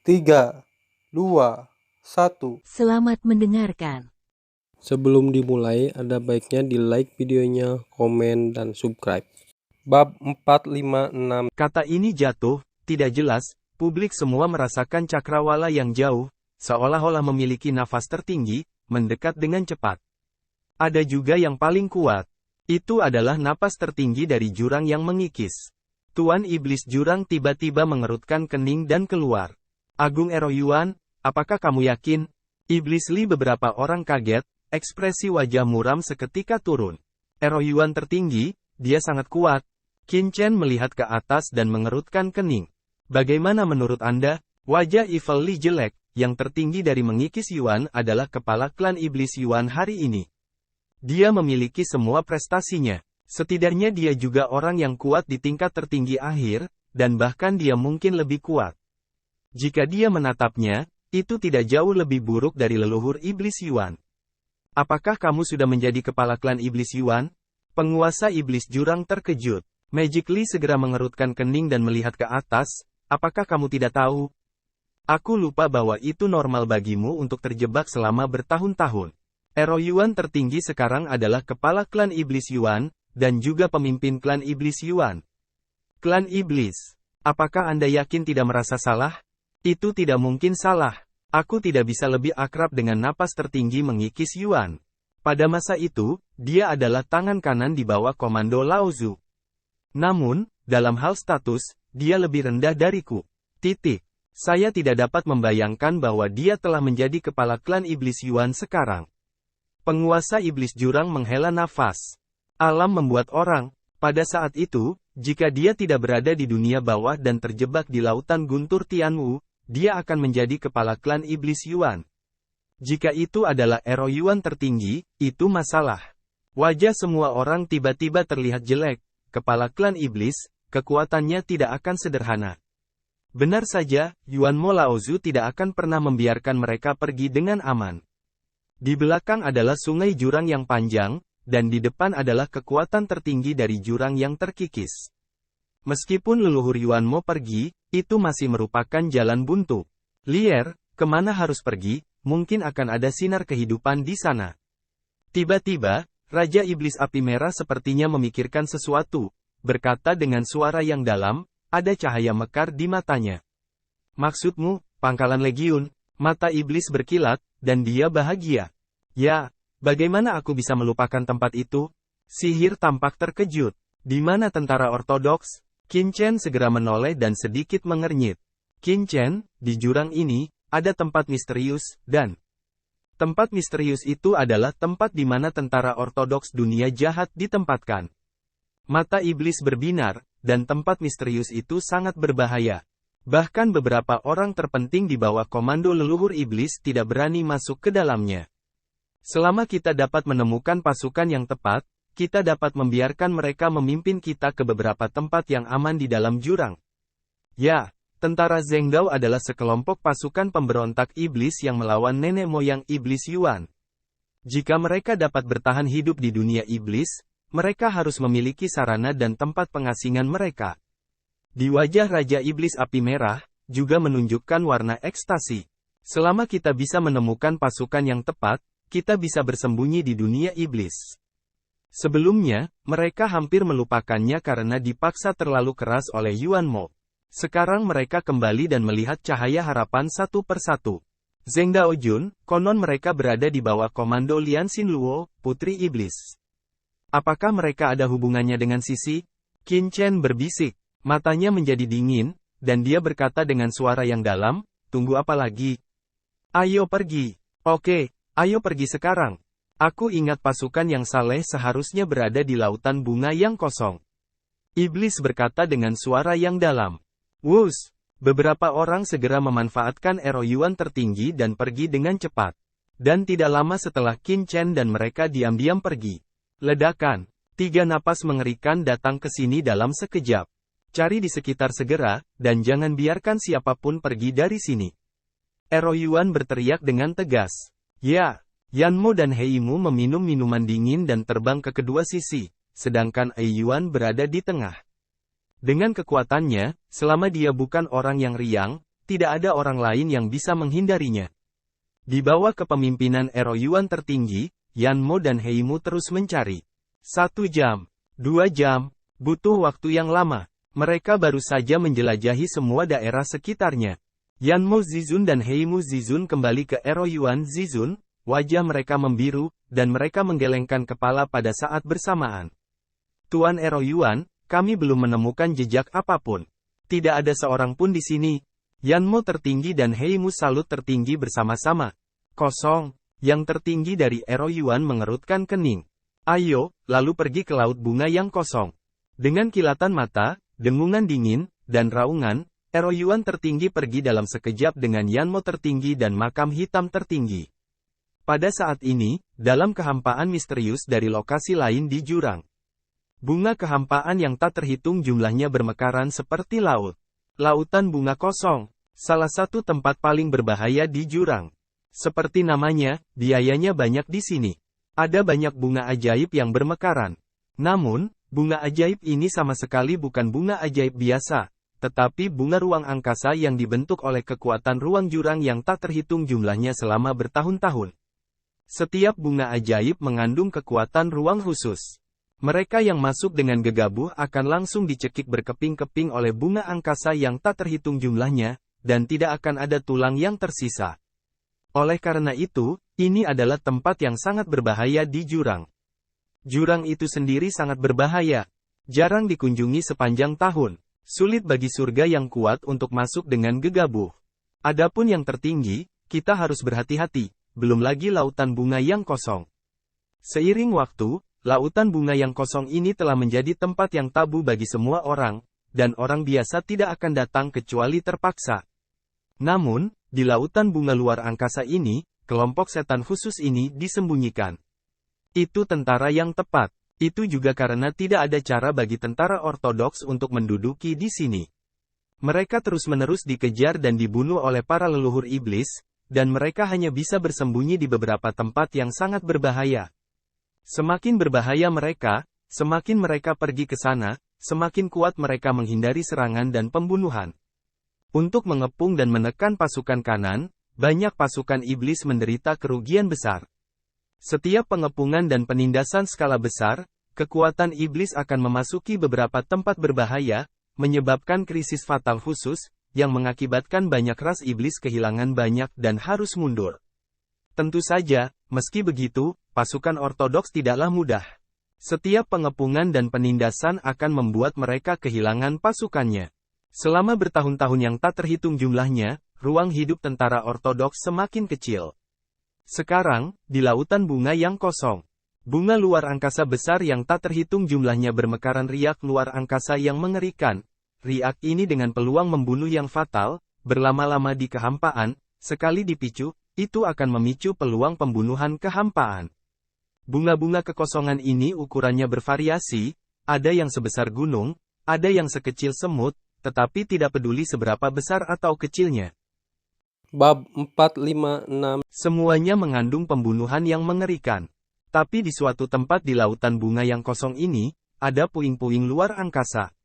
3, 2, 1. Selamat mendengarkan. Sebelum dimulai, ada baiknya di like videonya, komen, dan subscribe. Bab 456. Kata ini jatuh, tidak jelas, publik semua merasakan cakrawala yang jauh, seolah-olah memiliki nafas tertinggi, mendekat dengan cepat. Ada juga yang paling kuat. Itu adalah napas tertinggi dari jurang yang mengikis. Tuan Iblis Jurang tiba-tiba mengerutkan kening dan keluar. Agung Ero Yuan, apakah kamu yakin? Iblis Li beberapa orang kaget, ekspresi wajah muram seketika turun. Ero Yuan tertinggi, dia sangat kuat. Qin Chen melihat ke atas dan mengerutkan kening. Bagaimana menurut Anda? Wajah Evil Li jelek, yang tertinggi dari mengikis Yuan adalah kepala klan Iblis Yuan hari ini. Dia memiliki semua prestasinya. Setidaknya dia juga orang yang kuat di tingkat tertinggi akhir, dan bahkan dia mungkin lebih kuat. Jika dia menatapnya, itu tidak jauh lebih buruk dari leluhur Iblis Yuan. Apakah kamu sudah menjadi kepala klan Iblis Yuan? Penguasa Iblis Jurang terkejut. Magic Li segera mengerutkan kening dan melihat ke atas. Apakah kamu tidak tahu? Aku lupa bahwa itu normal bagimu untuk terjebak selama bertahun-tahun. Ero Yuan tertinggi sekarang adalah kepala klan Iblis Yuan, dan juga pemimpin klan Iblis Yuan. Klan Iblis. Apakah Anda yakin tidak merasa salah? Itu tidak mungkin salah. Aku tidak bisa lebih akrab dengan napas tertinggi mengikis Yuan. Pada masa itu, dia adalah tangan kanan di bawah komando Lao Zu. Namun, dalam hal status, dia lebih rendah dariku. Saya tidak dapat membayangkan bahwa dia telah menjadi kepala klan Iblis Yuan sekarang. Penguasa Iblis Jurang menghela nafas. Alam membuat orang. Pada saat itu, jika dia tidak berada di dunia bawah dan terjebak di lautan guntur Tianwu, dia akan menjadi kepala klan Iblis Yuan. Jika itu adalah Ero Yuan tertinggi, itu masalah. Wajah semua orang tiba-tiba terlihat jelek. Kepala klan Iblis, kekuatannya tidak akan sederhana. Benar saja, Yuan Mo Laozu tidak akan pernah membiarkan mereka pergi dengan aman. Di belakang adalah sungai jurang yang panjang, dan di depan adalah kekuatan tertinggi dari jurang yang terkikis. Meskipun leluhur Yuan Mo pergi, itu masih merupakan jalan buntu. Lier, kemana harus pergi? Mungkin akan ada sinar kehidupan di sana. Tiba-tiba, Raja Iblis Api Merah sepertinya memikirkan sesuatu, berkata dengan suara yang dalam, ada cahaya mekar di matanya. Maksudmu, pangkalan legiun? Mata iblis berkilat, dan dia bahagia. Ya, bagaimana aku bisa melupakan tempat itu? Sihir tampak terkejut. Di mana tentara ortodoks? Qin Chen segera menoleh dan sedikit mengernyit. Qin Chen, di jurang ini, ada tempat misterius, dan tempat misterius itu adalah tempat di mana tentara ortodoks dunia jahat ditempatkan. Mata iblis berbinar, dan tempat misterius itu sangat berbahaya. Bahkan beberapa orang terpenting di bawah komando leluhur iblis tidak berani masuk ke dalamnya. Selama kita dapat menemukan pasukan yang tepat, kita dapat membiarkan mereka memimpin kita ke beberapa tempat yang aman di dalam jurang. Ya, tentara Zhengdao adalah sekelompok pasukan pemberontak iblis yang melawan nenek moyang iblis Yuan. Jika mereka dapat bertahan hidup di dunia iblis, mereka harus memiliki sarana dan tempat pengasingan mereka. Di wajah Raja Iblis Api Merah, juga menunjukkan warna ekstasi. Selama kita bisa menemukan pasukan yang tepat, kita bisa bersembunyi di dunia iblis. Sebelumnya, mereka hampir melupakannya karena dipaksa terlalu keras oleh Yuan Mo. Sekarang mereka kembali dan melihat cahaya harapan satu persatu. Zhengdao Jun, konon mereka berada di bawah komando Lian Xinluo, Putri Iblis. Apakah mereka ada hubungannya dengan Sisi? Qin Chen berbisik. Matanya menjadi dingin, dan dia berkata dengan suara yang dalam, tunggu apa lagi? Ayo pergi. Oke, ayo pergi sekarang. Aku ingat pasukan yang saleh seharusnya berada di lautan bunga yang kosong. Iblis berkata dengan suara yang dalam. Wus! Beberapa orang segera memanfaatkan Ero Yuan tertinggi dan pergi dengan cepat. Dan tidak lama setelah Qin Chen dan mereka diam-diam pergi. Ledakan. 3 napas mengerikan datang ke sini dalam sekejap. Cari di sekitar segera, dan jangan biarkan siapapun pergi dari sini. Ero Yuan berteriak dengan tegas. Ya, Yanmo dan Heimu meminum minuman dingin dan terbang ke kedua sisi, sedangkan Ai Yuan berada di tengah. Dengan kekuatannya, selama dia bukan orang yang riang, tidak ada orang lain yang bisa menghindarinya. Di bawah kepemimpinan Ero Yuan tertinggi, Yanmo dan Heimu terus mencari. 1 jam, 2 jam, butuh waktu yang lama. Mereka baru saja menjelajahi semua daerah sekitarnya. Yanmo Zizun dan Heimu Zizun kembali ke Ero Yuan Zizun, wajah mereka membiru, dan mereka menggelengkan kepala pada saat bersamaan. Tuan Ero Yuan, kami belum menemukan jejak apapun. Tidak ada seorang pun di sini. Yanmo tertinggi dan Heimu Salut tertinggi bersama-sama. Kosong. Yang tertinggi dari Ero Yuan mengerutkan kening. Ayo, lalu pergi ke laut bunga yang kosong. Dengan kilatan mata, dengungan dingin, dan raungan, Ero Yuan tertinggi pergi dalam sekejap dengan Yanmo tertinggi dan makam hitam tertinggi. Pada saat ini, dalam kehampaan misterius dari lokasi lain di jurang. Bunga kehampaan yang tak terhitung jumlahnya bermekaran seperti laut. Lautan bunga kosong, salah satu tempat paling berbahaya di jurang. Seperti namanya, biayanya banyak di sini. Ada banyak bunga ajaib yang bermekaran. Namun, bunga ajaib ini sama sekali bukan bunga ajaib biasa, tetapi bunga ruang angkasa yang dibentuk oleh kekuatan ruang jurang yang tak terhitung jumlahnya selama bertahun-tahun. Setiap bunga ajaib mengandung kekuatan ruang khusus. Mereka yang masuk dengan gegabah akan langsung dicekik berkeping-keping oleh bunga angkasa yang tak terhitung jumlahnya, dan tidak akan ada tulang yang tersisa. Oleh karena itu, ini adalah tempat yang sangat berbahaya di jurang. Jurang itu sendiri sangat berbahaya. Jarang dikunjungi sepanjang tahun. Sulit bagi surga yang kuat untuk masuk dengan gegabah. Adapun yang tertinggi, kita harus berhati-hati, belum lagi lautan bunga yang kosong. Seiring waktu, lautan bunga yang kosong ini telah menjadi tempat yang tabu bagi semua orang, dan orang biasa tidak akan datang kecuali terpaksa. Namun, di lautan bunga luar angkasa ini, kelompok setan khusus ini disembunyikan. Itu tentara yang tepat. Itu juga karena tidak ada cara bagi tentara ortodoks untuk menduduki di sini. Mereka terus-menerus dikejar dan dibunuh oleh para leluhur iblis, dan mereka hanya bisa bersembunyi di beberapa tempat yang sangat berbahaya. Semakin berbahaya mereka, semakin mereka pergi ke sana, semakin kuat mereka menghindari serangan dan pembunuhan. Untuk mengepung dan menekan pasukan kanan, banyak pasukan iblis menderita kerugian besar. Setiap pengepungan dan penindasan skala besar, kekuatan iblis akan memasuki beberapa tempat berbahaya, menyebabkan krisis fatal khusus, yang mengakibatkan banyak ras iblis kehilangan banyak dan harus mundur. Tentu saja, meski begitu, pasukan ortodoks tidaklah mudah. Setiap pengepungan dan penindasan akan membuat mereka kehilangan pasukannya. Selama bertahun-tahun yang tak terhitung jumlahnya, ruang hidup tentara ortodoks semakin kecil. Sekarang, di lautan bunga yang kosong, bunga luar angkasa besar yang tak terhitung jumlahnya bermekaran riak luar angkasa yang mengerikan. Riak ini dengan peluang membunuh yang fatal, berlama-lama di kehampaan, sekali dipicu, itu akan memicu peluang pembunuhan kehampaan. Bunga-bunga kekosongan ini ukurannya bervariasi, ada yang sebesar gunung, ada yang sekecil semut, tetapi tidak peduli seberapa besar atau kecilnya. Bab 456. Semuanya mengandung pembunuhan yang mengerikan. Tapi di suatu tempat di lautan bunga yang kosong ini, ada puing-puing luar angkasa.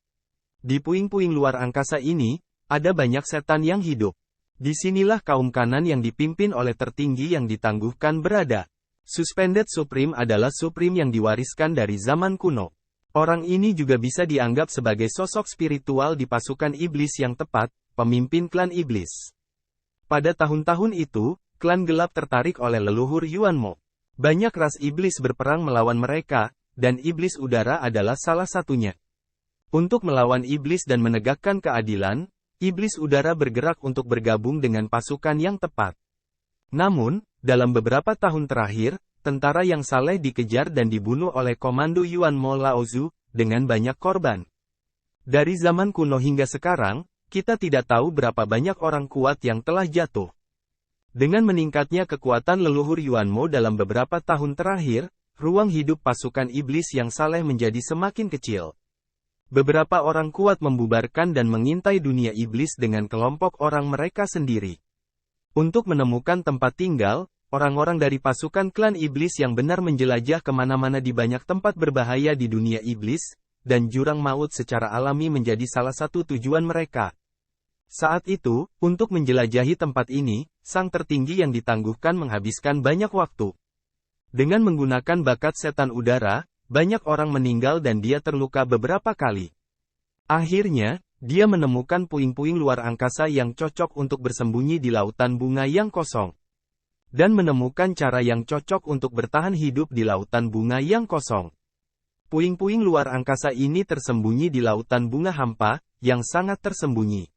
Di puing-puing luar angkasa ini, ada banyak setan yang hidup. Disinilah kaum kanan yang dipimpin oleh tertinggi yang ditangguhkan berada. Suspended Supreme adalah Supreme yang diwariskan dari zaman kuno. Orang ini juga bisa dianggap sebagai sosok spiritual di pasukan iblis yang tepat, pemimpin klan iblis. Pada tahun-tahun itu, klan gelap tertarik oleh leluhur Yuanmo. Banyak ras iblis berperang melawan mereka, dan iblis udara adalah salah satunya. Untuk melawan iblis dan menegakkan keadilan, iblis udara bergerak untuk bergabung dengan pasukan yang tepat. Namun, dalam beberapa tahun terakhir, tentara yang saleh dikejar dan dibunuh oleh komando Yuanmo Laozu, dengan banyak korban. Dari zaman kuno hingga sekarang, kita tidak tahu berapa banyak orang kuat yang telah jatuh. Dengan meningkatnya kekuatan leluhur Yuanmo dalam beberapa tahun terakhir, ruang hidup pasukan iblis yang saleh menjadi semakin kecil. Beberapa orang kuat membubarkan dan mengintai dunia iblis dengan kelompok orang mereka sendiri. Untuk menemukan tempat tinggal, orang-orang dari pasukan klan iblis yang benar menjelajah kemana-mana di banyak tempat berbahaya di dunia iblis, dan jurang maut secara alami menjadi salah satu tujuan mereka. Saat itu, untuk menjelajahi tempat ini, sang tertinggi yang ditangguhkan menghabiskan banyak waktu. Dengan menggunakan bakat setan udara, banyak orang meninggal dan dia terluka beberapa kali. Akhirnya, dia menemukan puing-puing luar angkasa yang cocok untuk bersembunyi di lautan bunga yang kosong. Dan menemukan cara yang cocok untuk bertahan hidup di lautan bunga yang kosong. Puing-puing luar angkasa ini tersembunyi di lautan bunga hampa, yang sangat tersembunyi.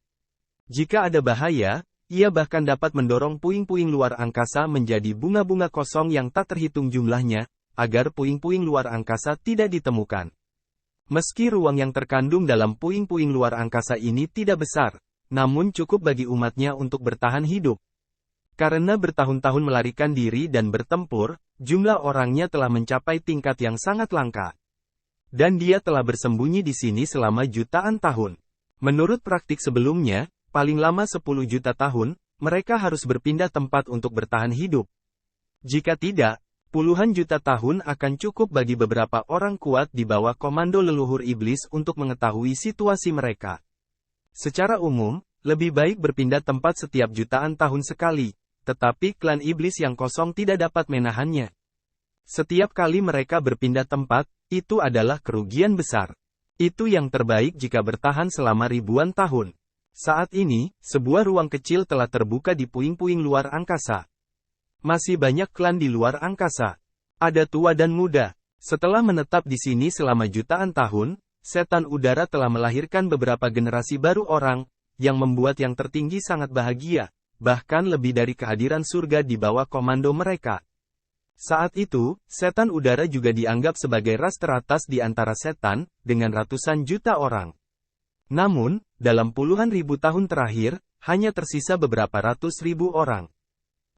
Jika ada bahaya, ia bahkan dapat mendorong puing-puing luar angkasa menjadi bunga-bunga kosong yang tak terhitung jumlahnya, agar puing-puing luar angkasa tidak ditemukan. Meski ruang yang terkandung dalam puing-puing luar angkasa ini tidak besar, namun cukup bagi umatnya untuk bertahan hidup. Karena bertahun-tahun melarikan diri dan bertempur, jumlah orangnya telah mencapai tingkat yang sangat langka. Dan dia telah bersembunyi di sini selama jutaan tahun. Menurut praktik sebelumnya, paling lama 10 juta tahun, mereka harus berpindah tempat untuk bertahan hidup. Jika tidak, puluhan juta tahun akan cukup bagi beberapa orang kuat di bawah komando leluhur iblis untuk mengetahui situasi mereka. Secara umum, lebih baik berpindah tempat setiap jutaan tahun sekali, tetapi klan iblis yang kosong tidak dapat menahannya. Setiap kali mereka berpindah tempat, itu adalah kerugian besar. Itu yang terbaik jika bertahan selama ribuan tahun. Saat ini, sebuah ruang kecil telah terbuka di puing-puing luar angkasa. Masih banyak klan di luar angkasa. Ada tua dan muda. Setelah menetap di sini selama jutaan tahun, setan udara telah melahirkan beberapa generasi baru orang, yang membuat yang tertinggi sangat bahagia, bahkan lebih dari kehadiran surga di bawah komando mereka. Saat itu, setan udara juga dianggap sebagai ras teratas di antara setan, dengan ratusan juta orang. Namun, dalam puluhan ribu tahun terakhir, hanya tersisa beberapa ratus ribu orang.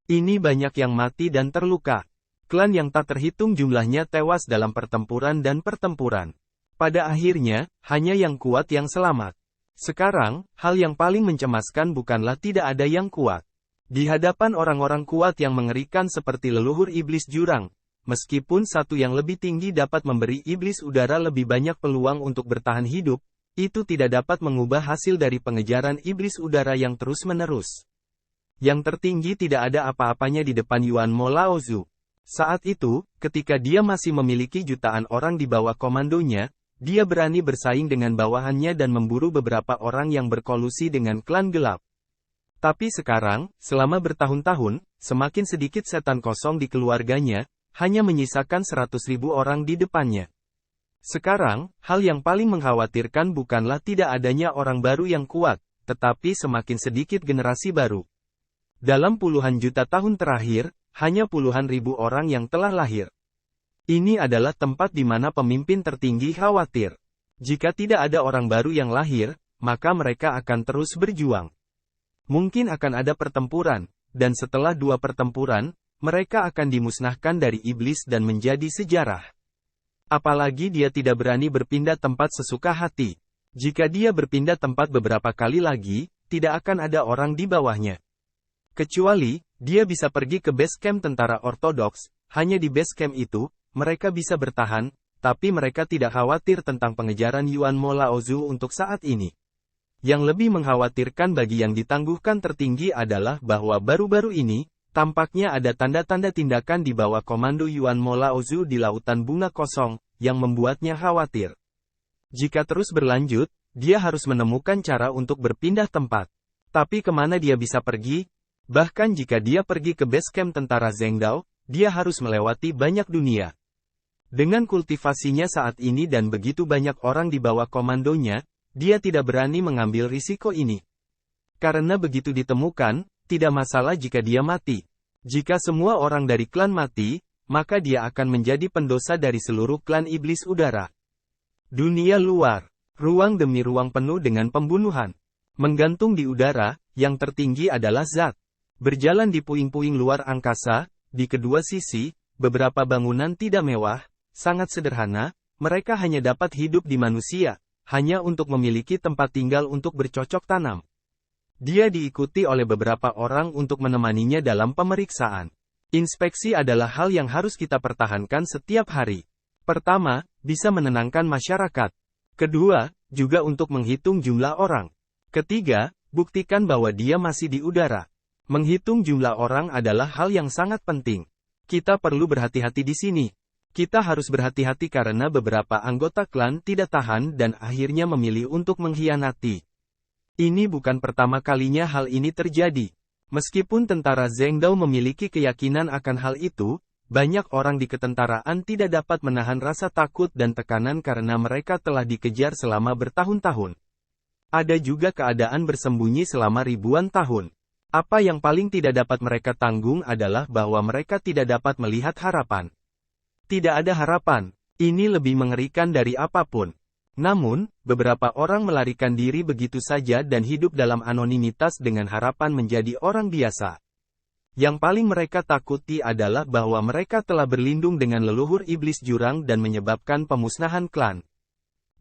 Ini banyak yang mati dan terluka. Klan yang tak terhitung jumlahnya tewas dalam pertempuran dan pertempuran. Pada akhirnya, hanya yang kuat yang selamat. Sekarang, hal yang paling mencemaskan bukanlah tidak ada yang kuat. Di hadapan orang-orang kuat yang mengerikan seperti leluhur iblis jurang, meskipun satu yang lebih tinggi dapat memberi iblis udara lebih banyak peluang untuk bertahan hidup, itu tidak dapat mengubah hasil dari pengejaran iblis udara yang terus-menerus. Yang tertinggi tidak ada apa-apanya di depan Yuan Mo Laozu. Saat itu, ketika dia masih memiliki jutaan orang di bawah komandonya, dia berani bersaing dengan bawahannya dan memburu beberapa orang yang berkolusi dengan klan gelap. Tapi sekarang, selama bertahun-tahun, semakin sedikit setan kosong di keluarganya, hanya menyisakan 100.000 orang di depannya. Sekarang, hal yang paling mengkhawatirkan bukanlah tidak adanya orang baru yang kuat, tetapi semakin sedikit generasi baru. Dalam puluhan juta tahun terakhir, hanya puluhan ribu orang yang telah lahir. Ini adalah tempat di mana pemimpin tertinggi khawatir. Jika tidak ada orang baru yang lahir, maka mereka akan terus berjuang. Mungkin akan ada pertempuran, dan setelah 2 pertempuran, mereka akan dimusnahkan dari iblis dan menjadi sejarah. Apalagi dia tidak berani berpindah tempat sesuka hati. Jika dia berpindah tempat beberapa kali lagi, tidak akan ada orang di bawahnya. Kecuali, dia bisa pergi ke base camp tentara ortodoks, hanya di base camp itu, mereka bisa bertahan, tapi mereka tidak khawatir tentang pengejaran Yuan Mo Laozu untuk saat ini. Yang lebih mengkhawatirkan bagi yang ditangguhkan tertinggi adalah bahwa baru-baru ini, tampaknya ada tanda-tanda tindakan di bawah komando Yuan Mo Laozu di lautan bunga kosong, yang membuatnya khawatir. Jika terus berlanjut, dia harus menemukan cara untuk berpindah tempat. Tapi kemana dia bisa pergi? Bahkan jika dia pergi ke base camp tentara Zhengdao, dia harus melewati banyak dunia. Dengan kultivasinya saat ini dan begitu banyak orang di bawah komandonya, dia tidak berani mengambil risiko ini. Karena begitu ditemukan, tidak masalah jika dia mati. Jika semua orang dari klan mati, maka dia akan menjadi pendosa dari seluruh klan iblis udara. Dunia luar, ruang demi ruang penuh dengan pembunuhan. Menggantung di udara, yang tertinggi adalah zat. Berjalan di puing-puing luar angkasa, di kedua sisi, beberapa bangunan tidak mewah, sangat sederhana, mereka hanya dapat hidup di manusia, hanya untuk memiliki tempat tinggal untuk bercocok tanam. Dia diikuti oleh beberapa orang untuk menemaninya dalam pemeriksaan. Inspeksi adalah hal yang harus kita pertahankan setiap hari. Pertama, bisa menenangkan masyarakat. Kedua, juga untuk menghitung jumlah orang. Ketiga, buktikan bahwa dia masih di udara. Menghitung jumlah orang adalah hal yang sangat penting. Kita perlu berhati-hati di sini. Kita harus berhati-hati karena beberapa anggota klan tidak tahan dan akhirnya memilih untuk mengkhianati. Ini bukan pertama kalinya hal ini terjadi. Meskipun tentara Zheng Dao memiliki keyakinan akan hal itu, banyak orang di ketentaraan tidak dapat menahan rasa takut dan tekanan karena mereka telah dikejar selama bertahun-tahun. Ada juga keadaan bersembunyi selama ribuan tahun. Apa yang paling tidak dapat mereka tanggung adalah bahwa mereka tidak dapat melihat harapan. Tidak ada harapan. Ini lebih mengerikan dari apapun. Namun, beberapa orang melarikan diri begitu saja dan hidup dalam anonimitas dengan harapan menjadi orang biasa. Yang paling mereka takuti adalah bahwa mereka telah berlindung dengan leluhur iblis jurang dan menyebabkan pemusnahan klan.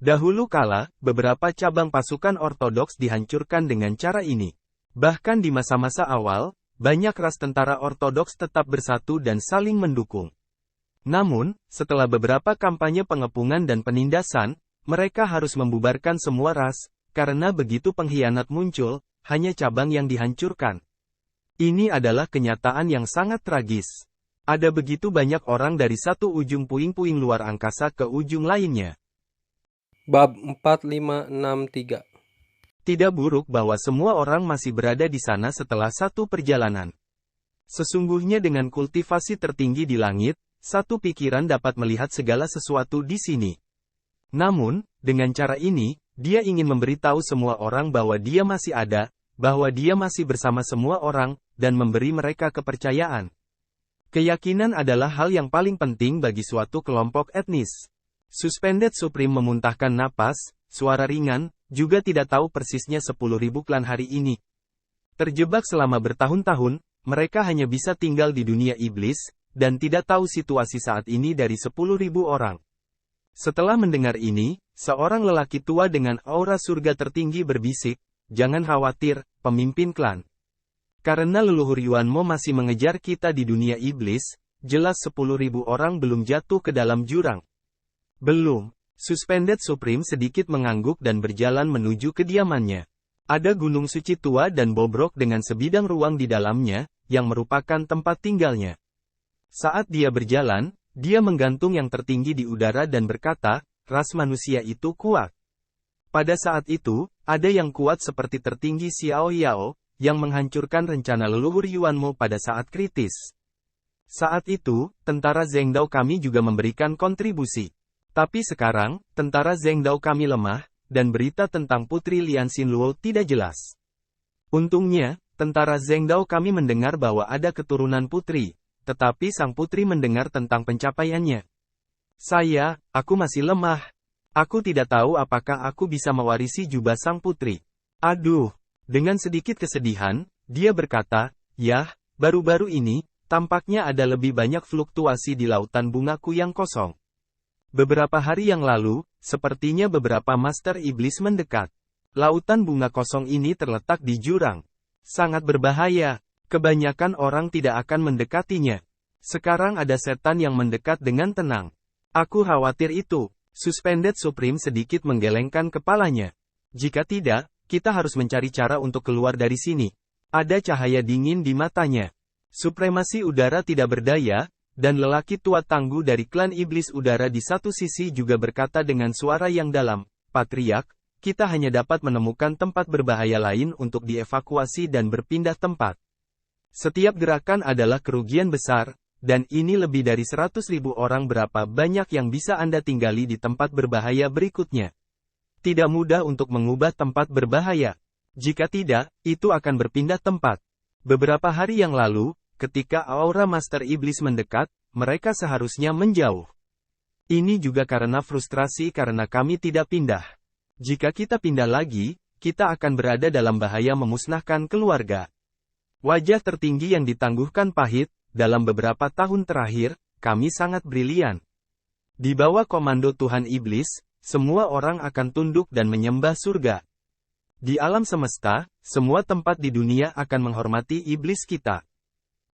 Dahulu kala, beberapa cabang pasukan ortodoks dihancurkan dengan cara ini. Bahkan di masa-masa awal, banyak ras tentara ortodoks tetap bersatu dan saling mendukung. Namun, setelah beberapa kampanye pengepungan dan penindasan, mereka harus membubarkan semua ras, karena begitu pengkhianat muncul, hanya cabang yang dihancurkan. Ini adalah kenyataan yang sangat tragis. Ada begitu banyak orang dari satu ujung puing-puing luar angkasa ke ujung lainnya. Bab 4563. Tidak buruk bahwa semua orang masih berada di sana setelah satu perjalanan. Sesungguhnya dengan kultivasi tertinggi di langit, satu pikiran dapat melihat segala sesuatu di sini. Namun, dengan cara ini, dia ingin memberitahu semua orang bahwa dia masih ada, bahwa dia masih bersama semua orang, dan memberi mereka kepercayaan. Keyakinan adalah hal yang paling penting bagi suatu kelompok etnis. Suspended Supreme memuntahkan napas, suara ringan, juga tidak tahu persisnya 10.000 klan hari ini. Terjebak selama bertahun-tahun, mereka hanya bisa tinggal di dunia iblis, dan tidak tahu situasi saat ini dari 10.000 orang. Setelah mendengar ini, seorang lelaki tua dengan aura surga tertinggi berbisik, "Jangan khawatir, pemimpin klan. Karena leluhur Yuanmo masih mengejar kita di dunia iblis, jelas 10.000 orang belum jatuh ke dalam jurang." "Belum." Suspended Supreme sedikit mengangguk dan berjalan menuju kediamannya. Ada gunung suci tua dan bobrok dengan sebidang ruang di dalamnya, yang merupakan tempat tinggalnya. Saat dia berjalan, dia menggantung yang tertinggi di udara dan berkata, "Ras manusia itu kuat." Pada saat itu, ada yang kuat seperti tertinggi Xiao Yao, yang menghancurkan rencana leluhur Yuanmo pada saat kritis. Saat itu, tentara Zheng Dao kami juga memberikan kontribusi. Tapi sekarang, tentara Zheng Dao kami lemah, dan berita tentang Putri Lian Xinluo tidak jelas. Untungnya, tentara Zheng Dao kami mendengar bahwa ada keturunan putri, tetapi sang putri mendengar tentang pencapaiannya. Aku masih lemah. Aku tidak tahu apakah aku bisa mewarisi jubah sang putri. Aduh. Dengan sedikit kesedihan, dia berkata, "Yah, baru-baru ini, tampaknya ada lebih banyak fluktuasi di lautan bungaku yang kosong." Beberapa hari yang lalu, sepertinya beberapa master iblis mendekat. Lautan bunga kosong ini terletak di jurang. Sangat berbahaya. Kebanyakan orang tidak akan mendekatinya. Sekarang ada setan yang mendekat dengan tenang. Aku khawatir itu. Suspended Supreme sedikit menggelengkan kepalanya. Jika tidak, kita harus mencari cara untuk keluar dari sini. Ada cahaya dingin di matanya. Supremasi udara tidak berdaya, dan lelaki tua tangguh dari klan iblis udara di satu sisi juga berkata dengan suara yang dalam, "Patriark, kita hanya dapat menemukan tempat berbahaya lain untuk dievakuasi dan berpindah tempat. Setiap gerakan adalah kerugian besar, dan ini lebih dari 100.000 orang. Berapa banyak yang bisa Anda tinggali di tempat berbahaya berikutnya? Tidak mudah untuk mengubah tempat berbahaya. Jika tidak, itu akan berpindah tempat." Beberapa hari yang lalu, ketika aura Master Iblis mendekat, mereka seharusnya menjauh. Ini juga karena frustrasi karena kami tidak pindah. Jika kita pindah lagi, kita akan berada dalam bahaya memusnahkan keluarga. Wajah tertinggi yang ditangguhkan pahit, dalam beberapa tahun terakhir, kami sangat brilian. Di bawah komando Tuhan Iblis, semua orang akan tunduk dan menyembah surga. Di alam semesta, semua tempat di dunia akan menghormati iblis kita.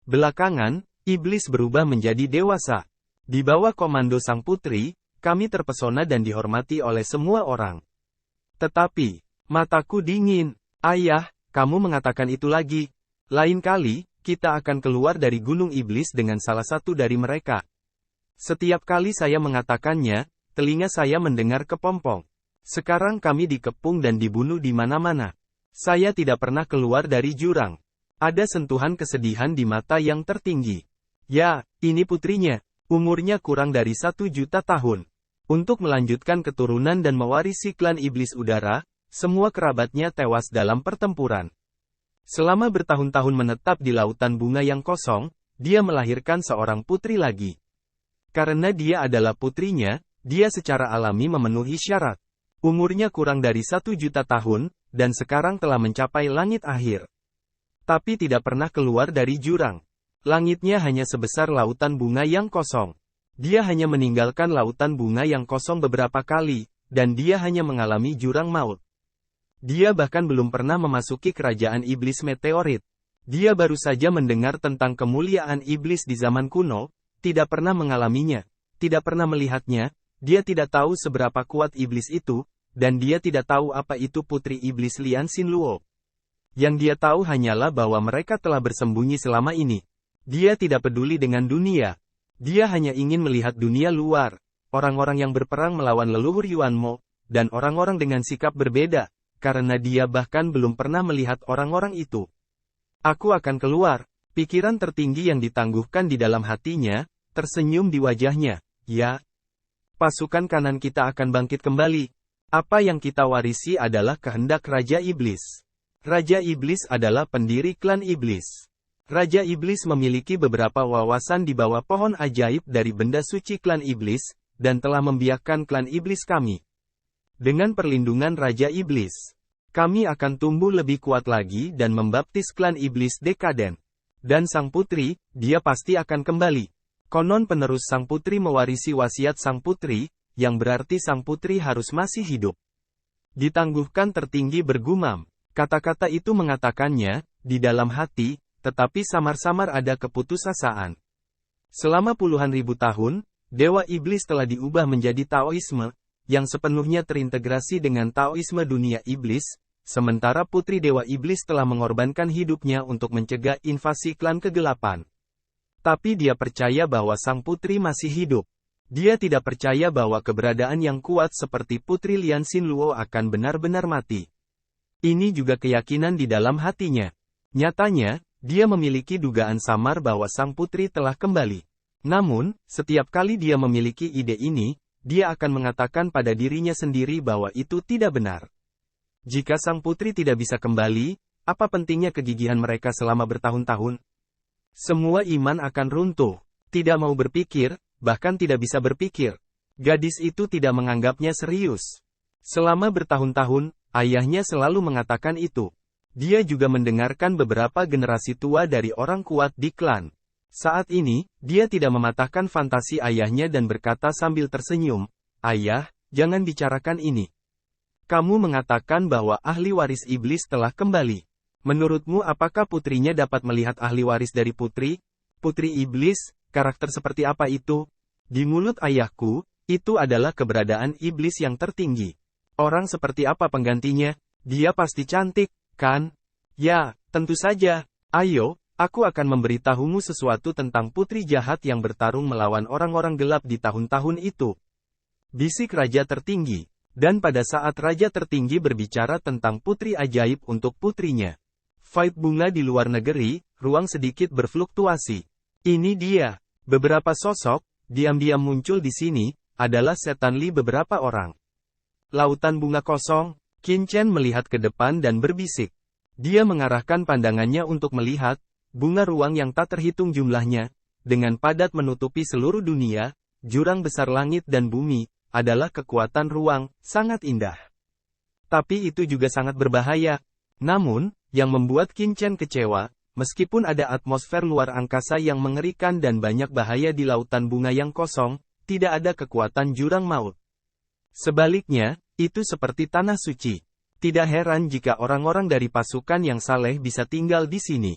Belakangan, iblis berubah menjadi dewasa. Di bawah komando sang putri, kami terpesona dan dihormati oleh semua orang. Tetapi, mataku dingin. Ayah, kamu mengatakan itu lagi. Lain kali, kita akan keluar dari Gunung Iblis dengan salah satu dari mereka. Setiap kali saya mengatakannya, telinga saya mendengar kepompong. Sekarang kami dikepung dan dibunuh di mana-mana. Saya tidak pernah keluar dari jurang. Ada sentuhan kesedihan di mata yang tertinggi. Ya, ini putrinya. Umurnya kurang dari 1 juta tahun. Untuk melanjutkan keturunan dan mewarisi klan iblis udara, semua kerabatnya tewas dalam pertempuran. Selama bertahun-tahun menetap di lautan bunga yang kosong, dia melahirkan seorang putri lagi. Karena dia adalah putrinya, dia secara alami memenuhi syarat. Umurnya kurang dari 1 juta tahun, dan sekarang telah mencapai langit akhir. Tapi tidak pernah keluar dari jurang. Langitnya hanya sebesar lautan bunga yang kosong. Dia hanya meninggalkan lautan bunga yang kosong beberapa kali, dan dia hanya mengalami jurang maut. Dia bahkan belum pernah memasuki kerajaan iblis meteorit. Dia baru saja mendengar tentang kemuliaan iblis di zaman kuno, tidak pernah mengalaminya, tidak pernah melihatnya, dia tidak tahu seberapa kuat iblis itu, dan dia tidak tahu apa itu putri iblis Lian Xinluo. Yang dia tahu hanyalah bahwa mereka telah bersembunyi selama ini. Dia tidak peduli dengan dunia. Dia hanya ingin melihat dunia luar, orang-orang yang berperang melawan leluhur Yuanmo, dan orang-orang dengan sikap berbeda. Karena dia bahkan belum pernah melihat orang-orang itu. Aku akan keluar. Pikiran tertinggi yang ditangguhkan di dalam hatinya, tersenyum di wajahnya. Ya. Pasukan kanan kita akan bangkit kembali. Apa yang kita warisi adalah kehendak Raja Iblis. Raja Iblis adalah pendiri klan Iblis. Raja Iblis memiliki beberapa wawasan di bawah pohon ajaib dari benda suci klan Iblis, dan telah membiarkan klan Iblis kami. Dengan perlindungan Raja Iblis, kami akan tumbuh lebih kuat lagi dan membaptis klan Iblis dekaden. Dan sang putri, dia pasti akan kembali. Konon penerus sang putri mewarisi wasiat sang putri, yang berarti sang putri harus masih hidup. Ditangguhkan tertinggi bergumam. Kata-kata itu mengatakannya, di dalam hati, tetapi samar-samar ada keputusasaan. Selama puluhan ribu tahun, Dewa Iblis telah diubah menjadi Taoisme, yang sepenuhnya terintegrasi dengan Taoisme dunia iblis, sementara putri Dewa Iblis telah mengorbankan hidupnya untuk mencegah invasi klan kegelapan. Tapi dia percaya bahwa sang putri masih hidup. Dia tidak percaya bahwa keberadaan yang kuat seperti putri Lian Xinluo akan benar-benar mati. Ini juga keyakinan di dalam hatinya. Nyatanya, dia memiliki dugaan samar bahwa sang putri telah kembali. Namun, setiap kali dia memiliki ide ini, dia akan mengatakan pada dirinya sendiri bahwa itu tidak benar. Jika sang putri tidak bisa kembali, apa pentingnya kegigihan mereka selama bertahun-tahun? Semua iman akan runtuh. Tidak mau berpikir, bahkan tidak bisa berpikir. Gadis itu tidak menganggapnya serius. Selama bertahun-tahun, ayahnya selalu mengatakan itu. Dia juga mendengarkan beberapa generasi tua dari orang kuat di klan. Saat ini, dia tidak mematahkan fantasi ayahnya dan berkata sambil tersenyum, "Ayah, jangan bicarakan ini. Kamu mengatakan bahwa ahli waris iblis telah kembali. Menurutmu apakah putrinya dapat melihat ahli waris dari putri? Putri iblis, karakter seperti apa itu?" Di mulut ayahku, itu adalah keberadaan iblis yang tertinggi. Orang seperti apa penggantinya? Dia pasti cantik, kan? Ya, tentu saja. Ayo, aku akan memberitahumu sesuatu tentang putri jahat yang bertarung melawan orang-orang gelap di tahun-tahun itu. Bisik raja tertinggi. Dan pada saat raja tertinggi berbicara tentang putri ajaib untuk putrinya. Fight bunga di luar negeri, ruang sedikit berfluktuasi. Ini dia. Beberapa sosok, diam-diam muncul di sini, adalah setan Li beberapa orang. Lautan bunga kosong, Qin Chen melihat ke depan dan berbisik. Dia mengarahkan pandangannya untuk melihat, bunga ruang yang tak terhitung jumlahnya, dengan padat menutupi seluruh dunia, jurang besar langit dan bumi, adalah kekuatan ruang, sangat indah. Tapi itu juga sangat berbahaya. Namun, yang membuat Qin Chen kecewa, meskipun ada atmosfer luar angkasa yang mengerikan dan banyak bahaya di lautan bunga yang kosong, tidak ada kekuatan jurang maut. Sebaliknya, itu seperti tanah suci. Tidak heran jika orang-orang dari pasukan yang saleh bisa tinggal di sini.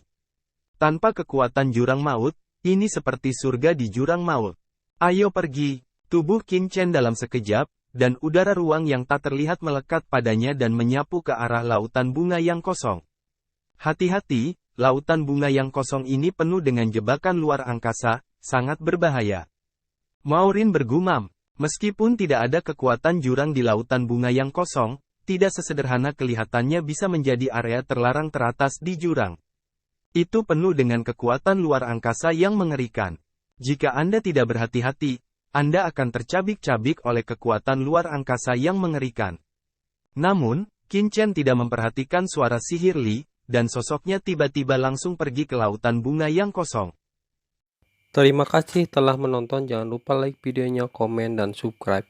Tanpa kekuatan jurang maut, ini seperti surga di jurang maut. Ayo pergi. Tubuh Qin Chen dalam sekejap, dan udara ruang yang tak terlihat melekat padanya dan menyapu ke arah lautan bunga yang kosong. Hati-hati, lautan bunga yang kosong ini penuh dengan jebakan luar angkasa, sangat berbahaya. Maureen bergumam, meskipun tidak ada kekuatan jurang di lautan bunga yang kosong, tidak sesederhana kelihatannya bisa menjadi area terlarang teratas di jurang. Itu penuh dengan kekuatan luar angkasa yang mengerikan. Jika Anda tidak berhati-hati, Anda akan tercabik-cabik oleh kekuatan luar angkasa yang mengerikan. Namun, Qin Chen tidak memperhatikan suara sihir Li, dan sosoknya tiba-tiba langsung pergi ke lautan bunga yang kosong. Terima kasih telah menonton, jangan lupa like videonya, komen, dan subscribe.